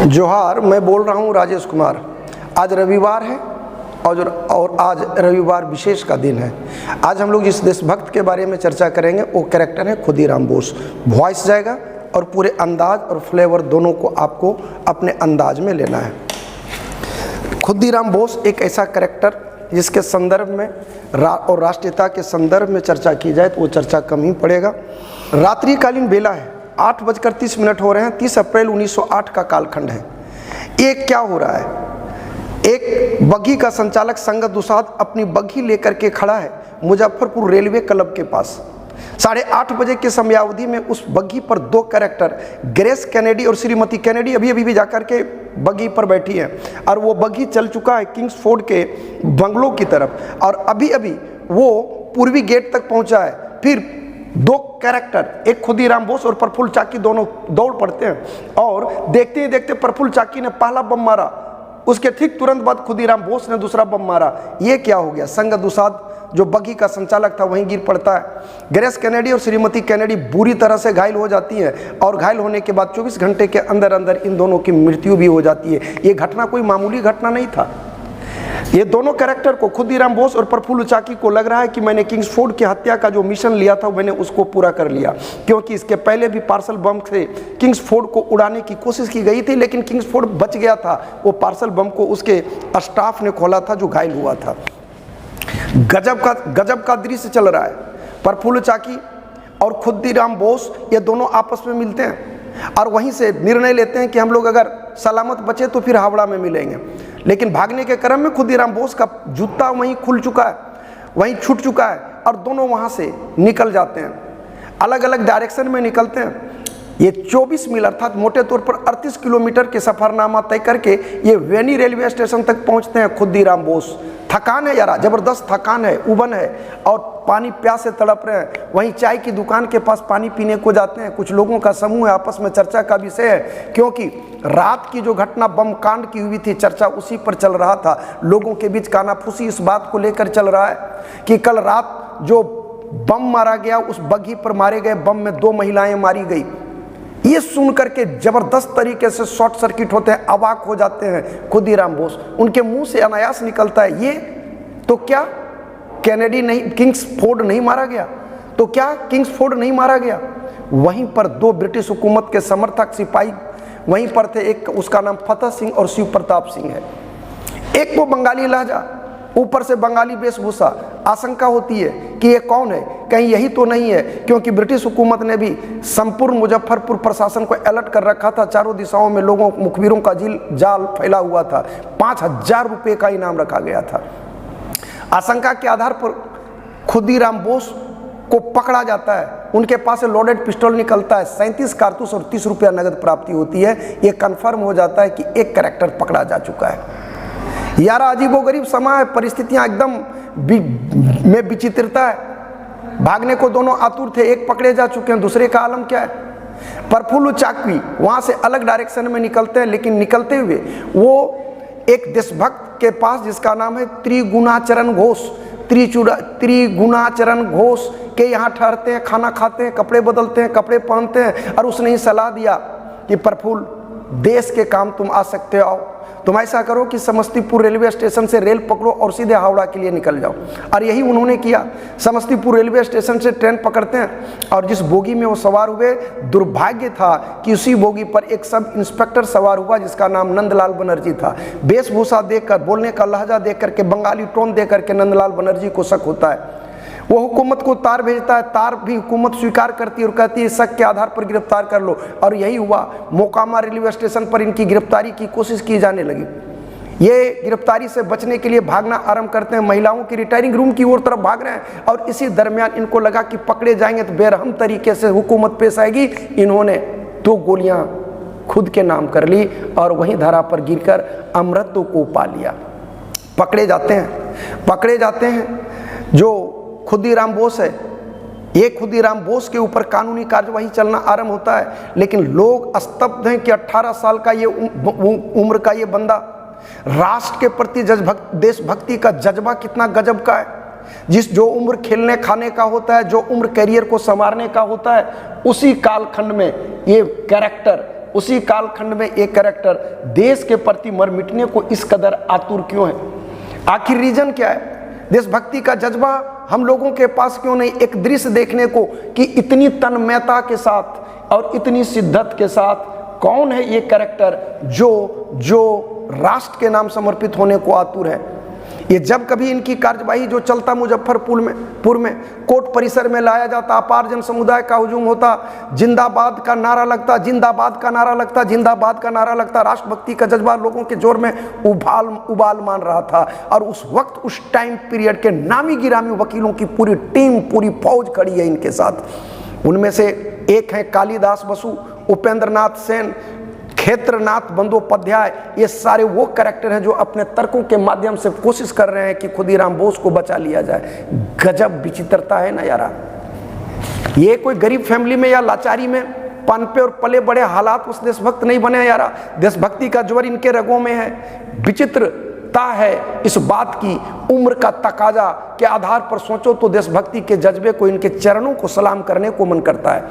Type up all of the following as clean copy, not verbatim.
जोहार, मैं बोल रहा हूँ राजेश कुमार। आज रविवार है और आज रविवार विशेष का दिन है। आज हम लोग जिस देशभक्त के बारे में चर्चा करेंगे वो कैरेक्टर है खुदीराम बोस। वॉइस जाएगा और पूरे अंदाज और फ्लेवर दोनों को आपको अपने अंदाज में लेना है। खुदीराम बोस एक ऐसा कैरेक्टर जिसके संदर्भ में और राष्ट्रीयता के संदर्भ में चर्चा की जाए तो वो चर्चा कम ही पड़ेगा। रात्रिकालीन बेला है, 8:30 हो रहे हैं। 30 अप्रैल 1908 का कालखंड है। ये क्या हो रहा है? एक बग्घी का संचालक संगत दुसाद अपनी बग्घी लेकर के खड़ा है मुजफ्फरपुर रेलवे क्लब के पास। 8:30 बजे के समयावधि में उस बग्घी पर दो कैरेक्टर ग्रेस कैनेडी और श्रीमती कैनेडी अभी भी जाकर के बग्घी पर बैठी है और वो बग्घी चल चुका है किंग्सफोर्ड के बंगलों की तरफ और अभी वो पूर्वी गेट तक पहुंचा है। फिर दो कैरेक्टर, एक खुदीराम बोस और प्रफुल्ल चाकी, दोनों दौड़ पड़ते हैं और देखते ही देखते प्रफुल्ल चाकी ने पहला बम मारा, उसके ठीक तुरंत बाद खुदीराम बोस ने दूसरा बम मारा। ये क्या हो गया? संगत दुसाद जो बग्घी का संचालक था वहीं गिर पड़ता है। ग्रेस कैनेडी और श्रीमती कैनेडी बुरी तरह से घायल हो जाती हैं और घायल होने के बाद 24 घंटे के अंदर अंदर इन दोनों की मृत्यु भी हो जाती है। ये घटना कोई मामूली घटना नहीं था। ये दोनों कैरेक्टर को, खुदीराम बोस और प्रफुल्ल चाकी को लग रहा है कि मैंने किंग्सफोर्ड की हत्या का जो मिशन लिया था मैंने उसको पूरा कर लिया, क्योंकि इसके पहले भी पार्सल बम से किंग्सफोर्ड को उड़ाने की कोशिश की गई थी लेकिन किंग्सफोर्ड बच गया था। वो पार्सल बम को उसके स्टाफ ने खोला था जो घायल हुआ था। गजब का दृश्य चल रहा है। प्रफुल्ल चाकी और खुदीराम बोस ये दोनों आपस में मिलते हैं और वहीं से निर्णय लेते हैं कि हम लोग अगर सलामत बचे तो फिर हावड़ा में मिलेंगे। लेकिन भागने के क्रम में खुदीराम बोस का जूता वहीं खुल चुका है, वहीं छूट चुका है और दोनों वहां से निकल जाते हैं। अलग अलग डायरेक्शन में निकलते हैं। ये 24 मील अर्थात मोटे तौर पर 38 किलोमीटर के सफरनामा तय करके ये वेनी रेलवे स्टेशन तक पहुंचते हैं खुदीराम बोस। थकान है यारा, जबरदस्त थकान है, उबन है और पानी प्यास से तड़प रहे हैं। वहीं चाय की दुकान के पास पानी पीने को जाते हैं। कुछ लोगों का समूह है, आपस में चर्चा का विषय है, क्योंकि रात की जो घटना बम कांड की हुई थी चर्चा उसी पर चल रहा था। लोगों के बीच कानाफूसी इस बात को लेकर चल रहा है कि कल रात जो बम मारा गया उस बग्घी पर मारे गए बम में 2 महिलाएं मारी गई। ये सुन करके जबरदस्त तरीके से शॉर्ट सर्किट होते हैं, अवाक हो जाते हैं खुदीराम बोस। उनके मुंह से अनायास निकलता है, ये तो क्या कैनेडी नहीं, किंग्सफोर्ड नहीं मारा गया? तो क्या किंग्सफोर्ड नहीं मारा गया? वहीं पर 2 ब्रिटिश हुकूमत के समर्थक सिपाही वहीं पर थे। एक उसका नाम फतेह सिंह और शिव प्रताप सिंह है। एक को बंगाली लहजा, ऊपर से बंगाली वेशभूषा। आशंका होती है कि ये कौन है, कहीं यही तो नहीं है, क्योंकि ब्रिटिश हुकूमत ने भी संपूर्ण मुजफ्फरपुर प्रशासन को अलर्ट कर रखा था। चारों दिशाओं में लोगों मुखबिरों का जाल फैला हुआ था। 5000 रुपये का इनाम रखा गया था। आशंका के आधार पर खुदीराम बोस को पकड़ा जाता है। उनके पास से लोडेड पिस्टल निकलता है, 37 कारतूस और 30 रुपया नगद प्राप्ति होती है। ये कन्फर्म हो जाता है कि एक कैरेक्टर पकड़ा जा चुका है। यारा अजीबोगरीब समय है, परिस्थितियां एकदम में विचित्रता है। भागने को दोनों आतुर थे, एक पकड़े जा चुके हैं, दूसरे का आलम क्या है? प्रफुल्ल चाकी वहां से अलग डायरेक्शन में निकलते हैं, लेकिन निकलते हुए वो एक देशभक्त के पास जिसका नाम है त्रिगुणाचरण घोष, त्रिगुणाचरण घोष के यहाँ ठहरते हैं, खाना खाते हैं, कपड़े बदलते हैं, कपड़े पहनते हैं और उसने ही सलाह दिया कि प्रफुल्ल, देश के काम तुम आ सकते हो, तुम ऐसा करो कि समस्तीपुर रेलवे स्टेशन से रेल पकड़ो और सीधे हावड़ा के लिए निकल जाओ। और यही उन्होंने किया। समस्तीपुर रेलवे स्टेशन से ट्रेन पकड़ते हैं और जिस बोगी में वो सवार हुए, दुर्भाग्य था कि उसी बोगी पर एक सब इंस्पेक्टर सवार हुआ जिसका नाम नंदलाल बनर्जी था। वेशभूषा देखकर, बोलने का लहजा देख करके, बंगाली टोन देख करके नंदलाल बनर्जी को शक होता है। वो हुकूमत को तार भेजता है, तार भी हुकूमत स्वीकार करती है और कहती है शक के आधार पर गिरफ्तार कर लो। और यही हुआ। मोकामा रेलवे स्टेशन पर इनकी गिरफ्तारी की कोशिश की जाने लगी। ये गिरफ्तारी से बचने के लिए भागना आरंभ करते हैं, महिलाओं की रिटायरिंग रूम की ओर तरफ भाग रहे हैं और इसी दरमियान इनको लगा कि पकड़े जाएंगे तो बेरहम तरीके से हुकूमत पेश आएगी। इन्होंने 2 गोलियां खुद के नाम कर ली और वहीं धरा पर गिरकर अमृत को पा लिया। पकड़े जाते हैं जो खुदीराम बोस है। ये खुदीराम बोस के ऊपर कानूनी कार्यवाही चलना आरंभ होता है, लेकिन लोग स्तब्ध हैं कि 18 साल का ये उम्र का ये बंदा राष्ट्र के प्रति देशभक्ति का जज्बा कितना गजब का है। जो उम्र खेलने खाने का होता है, जो उम्र करियर को संवारने का होता है, उसी कालखंड में ये कैरेक्टर उसी कालखंड में एक कैरेक्टर देश के प्रति मर मिटने को इस कदर आतुर क्यों है? आखिर रीजन क्या है? देशभक्ति का जज्बा हम लोगों के पास क्यों नहीं? एक दृश्य देखने को कि इतनी तन्मयता के साथ और इतनी शिद्दत के साथ कौन है ये कैरेक्टर जो राष्ट्र के नाम समर्पित होने को आतुर है। ये जब कभी इनकी कार्यवाही जो चलता मुजफ्फरपुर में कोर्ट परिसर में लाया जाता, अपार जन समुदाय का हुजूम होता, जिंदाबाद का नारा लगता, जिंदाबाद का नारा लगता, जिंदाबाद का नारा लगता, राष्ट्रभक्ति का जज्बा लोगों के जोर में उबाल मान रहा था। और उस वक्त उस टाइम पीरियड के नामी गिरामी वकीलों की पूरी टीम, पूरी फौज खड़ी है इनके साथ। उनमें से एक है कालिदास बसु, उपेंद्र नाथ सेन, क्षेत्रनाथ बंदोपाध्याय। ये सारे वो कैरेक्टर हैं जो अपने तर्कों के माध्यम से कोशिश कर रहे हैं कि खुदीराम बोस को बचा लिया जाए। गजब विचित्रता है ना यारा। ये कोई गरीब फैमिली में या लाचारी में पनपे और पले बड़े हालात उस देशभक्त नहीं बने यारा। देशभक्ति का ज्वर इनके रगों में है। विचित्रता है इस बात की, उम्र का तकाजा के आधार पर सोचो तो देशभक्ति के जज्बे को, इनके चरणों को सलाम करने को मन करता है।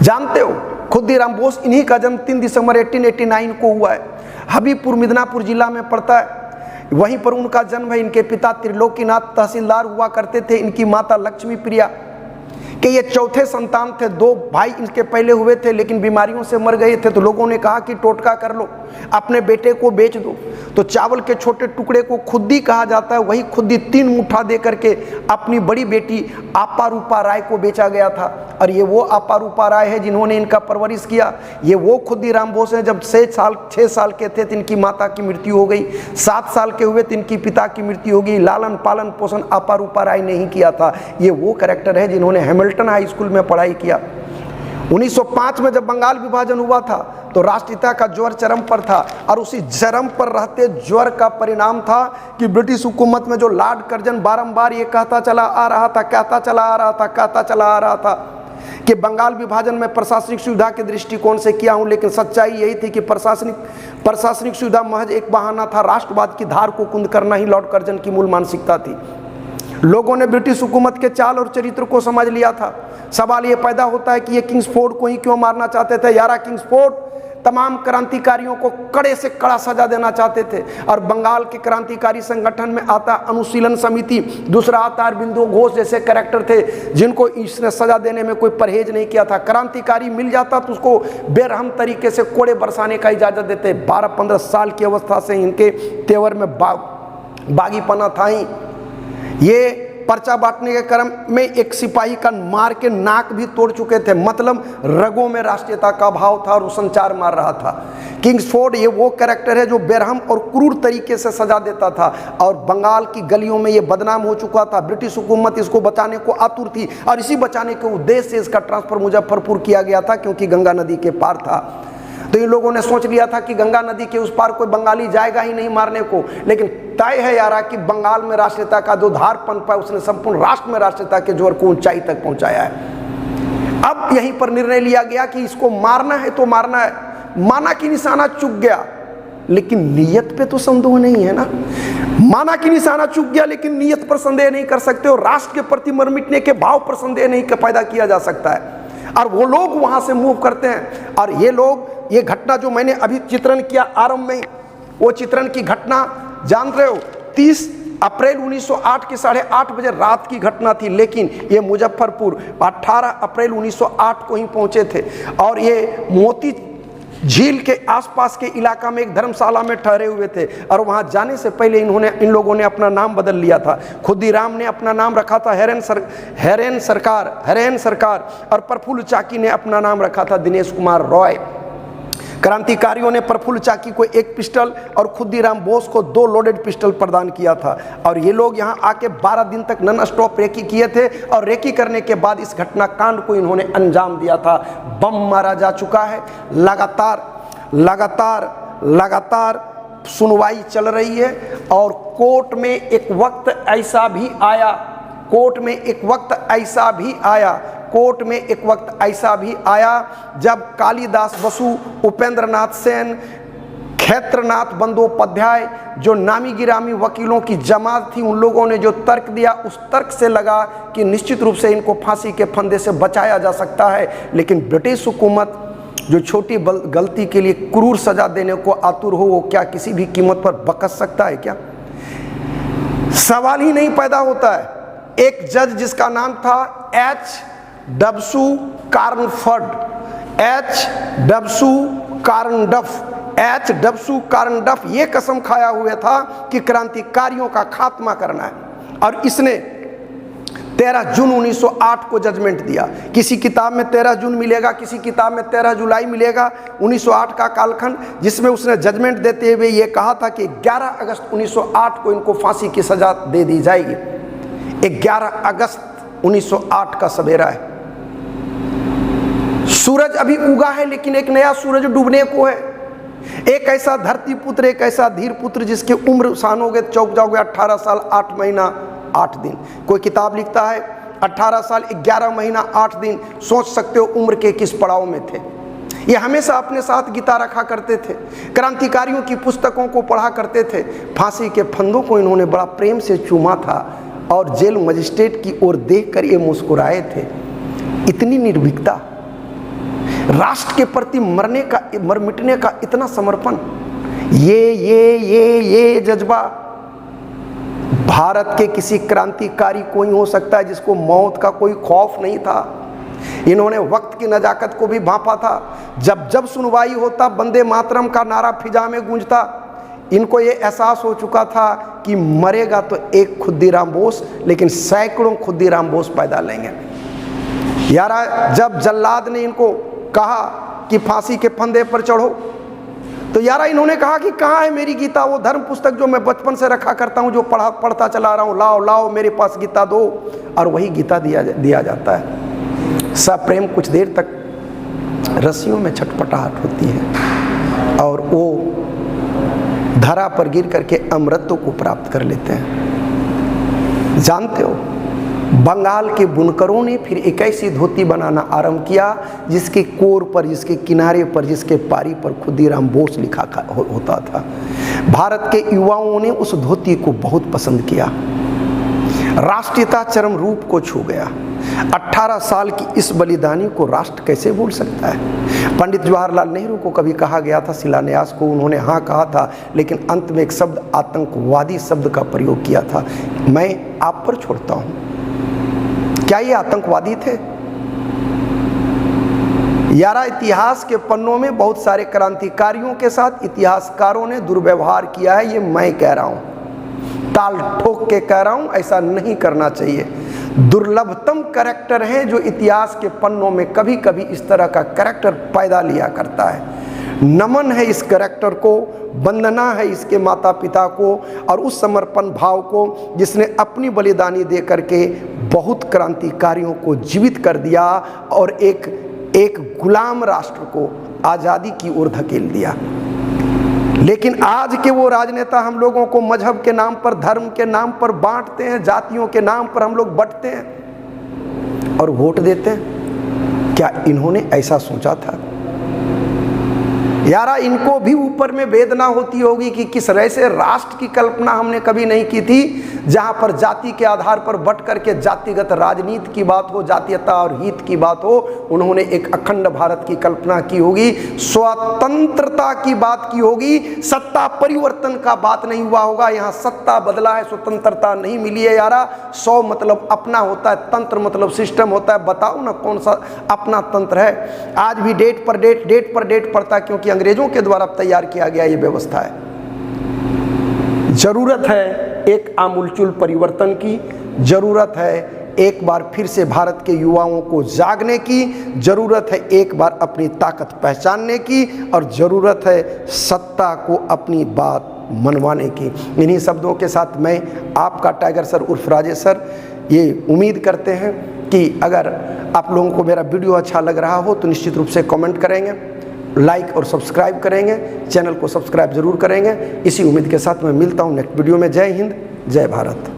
जानते हो खुदीराम बोस, इन्हीं का जन्म 3 दिसंबर 1889 को हुआ है। हबीबपुर मिदनापुर जिला में पड़ता है, वहीं पर उनका जन्म है। इनके पिता त्रिलोकीनाथ तहसीलदार हुआ करते थे, इनकी माता लक्ष्मी प्रिया के ये चौथे संतान थे। 2 भाई इनके पहले हुए थे लेकिन बीमारियों से मर गए थे। तो लोगों ने कहा कि टोटका कर लो, अपने बेटे को बेच दो। तो चावल के छोटे टुकड़े को खुद्दी कहा जाता है, वही खुद्दी 3 मुट्ठा दे करके अपनी बड़ी बेटी आपा रूपा राय को बेचा गया था। और ये वो आपा रूपा राय है जिन्होंने इनका परवरिश किया। ये वो खुदीराम बोस हैं, जब 6 साल के थे तो इनकी माता की मृत्यु हो गई, 7 साल के हुए तो इनकी पिता की मृत्यु हो गई। लालन पालन पोषण आपा रूपा राय ने ही किया था। ये वो कैरेक्टर है जिन्होंने हैमिल्टन हाई स्कूल में पढ़ाई किया। 1905 में जब बंगाल विभाजन हुआ था तो राष्ट्रीयता का ज्वर चरम पर था। और उसी चरम पर रहते ज्वर का परिणाम था कि ब्रिटिश हुकूमत में जो लॉर्ड कर्जन बारंबार ये कहता चला आ रहा था कि बंगाल विभाजन में प्रशासनिक सुविधा के दृष्टिकोण से किया हूं, लेकिन सच्चाई यही थी कि प्रशासनिक सुविधा महज एक बहाना था। राष्ट्रवाद की धार को कुंद करना ही लॉर्ड कर्जन की मूल मानसिकता थी। लोगों ने ब्रिटिश हुकूमत के चाल और चरित्र को समझ लिया था। सवाल ये पैदा होता है कि ये किंग्सफोर्ड को ही क्यों मारना चाहते थे। यारा किंग्सफोर्ड तमाम क्रांतिकारियों को कड़े से कड़ा सजा देना चाहते थे। और बंगाल के क्रांतिकारी संगठन में आता अनुशीलन समिति, दूसरा आता अरविंदो घोष जैसे कैरेक्टर थे जिनको इसने सजा देने में कोई परहेज नहीं किया था। क्रांतिकारी मिल जाता तो उसको बेरहम तरीके से कोड़े बरसाने का इजाजत देते। 12-15 साल की अवस्था से इनके तेवर में बागीपना था ही। ये पर्चा बांटने के क्रम में एक सिपाही का मार के नाक भी तोड़ चुके थे। मतलब रगों में राष्ट्रीयता का भाव था और वो संचार मार रहा था। किंग्सफोर्ड ये वो कैरेक्टर है जो बेरहम और क्रूर तरीके से सजा देता था और बंगाल की गलियों में ये बदनाम हो चुका था। ब्रिटिश हुकूमत इसको बचाने को आतुर थी और इसी बचाने के उद्देश्य से इसका ट्रांसफर मुजफ्फरपुर किया गया था, क्योंकि गंगा नदी के पार था। तो इन लोगों ने सोच लिया था कि गंगा नदी के उस पार कोई बंगाली जाएगा ही नहीं मारने को। लेकिन तय है यारा कि बंगाल में राष्ट्रीयता का जो धार पनपा उसने संपूर्ण राष्ट्र में राष्ट्रीयता के जोर को ऊंचाई तक पहुंचाया है। अब यहीं पर निर्णय लिया गया कि इसको मारना है तो मारना है। माना कि निशाना चूक गया लेकिन नीयत पे तो संदेह नहीं है ना। माना कि निशाना चूक गया लेकिन नीयत पर संदेह नहीं कर सकते और राष्ट्र के प्रति मर मिटने के भाव पर संदेह नहीं पैदा किया जा सकता है। और वो लोग वहां से मूव करते हैं। और ये लोग, ये घटना जो मैंने अभी चित्रण किया आरंभ में, वो चित्रण की घटना जान रहे हो 30 अप्रैल 1908 के 8:30 बजे रात की घटना थी। लेकिन ये मुजफ्फरपुर 18 अप्रैल 1908 को ही पहुंचे थे और ये मोती झील के आसपास के इलाका में एक धर्मशाला में ठहरे हुए थे। और वहां जाने से पहले इन लोगों ने अपना नाम बदल लिया था। खुदीराम ने अपना नाम रखा था हरेन सरकार और प्रफुल्ल चाकी ने अपना नाम रखा था दिनेश कुमार रॉय। क्रांतिकारियों ने प्रफुल्ल चाकी को 1 पिस्टल और खुदीराम बोस को 2 लोडेड पिस्टल प्रदान किया था। और ये लोग यहाँ आके 12 दिन तक नॉन स्टॉप रेकी किए थे और रेकी करने के बाद इस घटना कांड को इन्होंने अंजाम दिया था। बम मारा जा चुका है। लगातार सुनवाई चल रही है और कोर्ट में एक वक्त ऐसा भी आया जब कालिदास बसु, उपेंद्र नाथ सेन, क्षेत्रनाथ बंदोपाध्याय जो नामी गिरामी वकीलों की जमात थी, उन लोगों ने जो तर्क दिया उस तर्क से लगा कि निश्चित रूप से इनको फांसी के फंदे से बचाया जा सकता है। लेकिन ब्रिटिश हुकूमत जो छोटी गलती के लिए क्रूर सजा देने को आतुर हो, वो क्या किसी भी कीमत पर बकस सकता है क्या? सवाल ही नहीं पैदा होता है। एक जज जिसका नाम था एच डब्सू कार्नडफ ये कसम खाया हुआ था कि क्रांतिकारियों का खात्मा करना है, और इसने 13 जून 1908 को जजमेंट दिया। किसी किताब में 13 जून मिलेगा, किसी किताब में 13 जुलाई मिलेगा। 1908 का कालखंड, जिसमें उसने जजमेंट देते हुए ये कहा था कि 11 अगस्त 1908 को इनको फांसी की सजा दे दी जाएगी। 11 अगस्त 1908 का सवेरा है। सूरज अभी उगा है, लेकिन एक नया सूरज डूबने को है। एक ऐसा धरती पुत्र, एक ऐसा धीर पुत्र जिसकी उम्र सानोगे चौक जाओगे 18 साल 8 महीना 8 दिन। कोई किताब लिखता है 18 साल 11 महीना 8 दिन। सोच सकते हो उम्र के किस पड़ाव में थे। ये हमेशा अपने साथ गीता रखा करते थे, क्रांतिकारियों की पुस्तकों को पढ़ा करते थे। फांसी के फंदों को इन्होंने बड़ा प्रेम से चूमा था और जेल मजिस्ट्रेट की ओर देखकर ये मुस्कुराए थे। इतनी निर्भीकता, राष्ट्र के प्रति मर मिटने का इतना समर्पण, ये जज्बा भारत के किसी क्रांतिकारी को ही हो सकता है जिसको मौत का कोई खौफ नहीं था। इन्होंने वक्त की नजाकत को भी भांपा था। जब जब सुनवाई होता, वंदे मातरम का नारा फिजा में गूंजता। इनको ये एहसास हो चुका था कि मरेगा तो एक खुद्दीराम बोस, लेकिन सैकड़ों खुद्दीराम बोस पैदा लेंगे। यारा, जब जल्लाद ने इनको कहा कि फांसी के फंदे पर चढ़ो, तो यारा इन्होंने कहा कि कहाँ है मेरी गीता, वो धर्म पुस्तक जो मैं बचपन से रखा करता हूँ, जो पढ़ता चला रहा हूँ, लाओ मेरे पास गीता दो। और वही गीता दिया जाता है। सब प्रेम कुछ देर तक रस्सियों में छटपटाहट होती है और वो धरा पर गिर करके अमृतों को प्राप्त कर लेते हैं। जानते हो, बंगाल के बुनकरों ने फिर एक ऐसी धोती बनाना आरंभ किया जिसके कोर पर, जिसके किनारे पर, जिसके पारी पर खुद्दीराम बोस लिखा होता था। भारत के युवाओं ने उस धोती को बहुत पसंद किया। राष्ट्रीयता चरम रूप को छू गया। 18 साल की इस बलिदानी को राष्ट्र कैसे भूल सकता है? पंडित जवाहरलाल नेहरू को कभी कहा गया था शिलान्यास को, उन्होंने हाँ कहा था, लेकिन अंत में एक शब्द आतंकवादी शब्द का प्रयोग किया था। मैं आप पर छोड़ता हूं, क्या ये आतंकवादी थे? यारा, इतिहास के पन्नों में बहुत सारे क्रांतिकारियों के साथ इतिहासकारों ने दुर्व्यवहार किया है। ये मैं कह रहा हूं, ताल ठोक के कह रहा हूं, ऐसा नहीं करना चाहिए। दुर्लभतम कैरेक्टर है जो इतिहास के पन्नों में कभी कभी इस तरह का कैरेक्टर पैदा लिया करता है। नमन है इस कैरेक्टर को, वंदना है इसके माता पिता को और उस समर्पण भाव को जिसने अपनी बलिदानी दे करके बहुत क्रांतिकारियों को जीवित कर दिया और एक गुलाम राष्ट्र को आज़ादी की ओर धकेल दिया। लेकिन आज के वो राजनेता हम लोगों को मजहब के नाम पर, धर्म के नाम पर बांटते हैं, जातियों के नाम पर हम लोग बंटते हैं और वोट देते हैं। क्या इन्होंने ऐसा सोचा था? यारा, इनको भी ऊपर में वेदना होती होगी कि किस ऐसे राष्ट्र की कल्पना हमने कभी नहीं की थी जहां पर जाति के आधार पर बट करके जातिगत राजनीति की बात हो, जातीयता और हित की बात हो। उन्होंने एक अखंड भारत की कल्पना की होगी, स्वतंत्रता की बात की होगी, सत्ता परिवर्तन का बात नहीं हुआ होगा। यहाँ सत्ता बदला है, स्वतंत्रता नहीं मिली है। यारा, 100 मतलब अपना होता है, तंत्र मतलब सिस्टम होता है। बताओ ना कौन सा अपना तंत्र है? आज भी डेट पर डेट पड़ता है, क्योंकि अंग्रेजों के द्वारा तैयार किया गया ये व्यवस्था है। जरूरत है एक आमूलचूल परिवर्तन की, जरूरत है एक बार फिर से भारत के युवाओं को जागने की, जरूरत है एक बार अपनी ताकत पहचानने की और जरूरत है सत्ता को अपनी बात मनवाने की। इन्हीं शब्दों के साथ मैं आपका टाइगर सर उर्फ राजेश सर ये उम्मीद करते हैं कि अगर आप लोगों को मेरा वीडियो अच्छा लग रहा हो तो निश्चित रूप से कमेंट करेंगे, लाइक और सब्सक्राइब करेंगे, चैनल को सब्सक्राइब जरूर करेंगे। इसी उम्मीद के साथ मैं मिलता हूं नेक्स्ट वीडियो में। जय हिंद, जय भारत।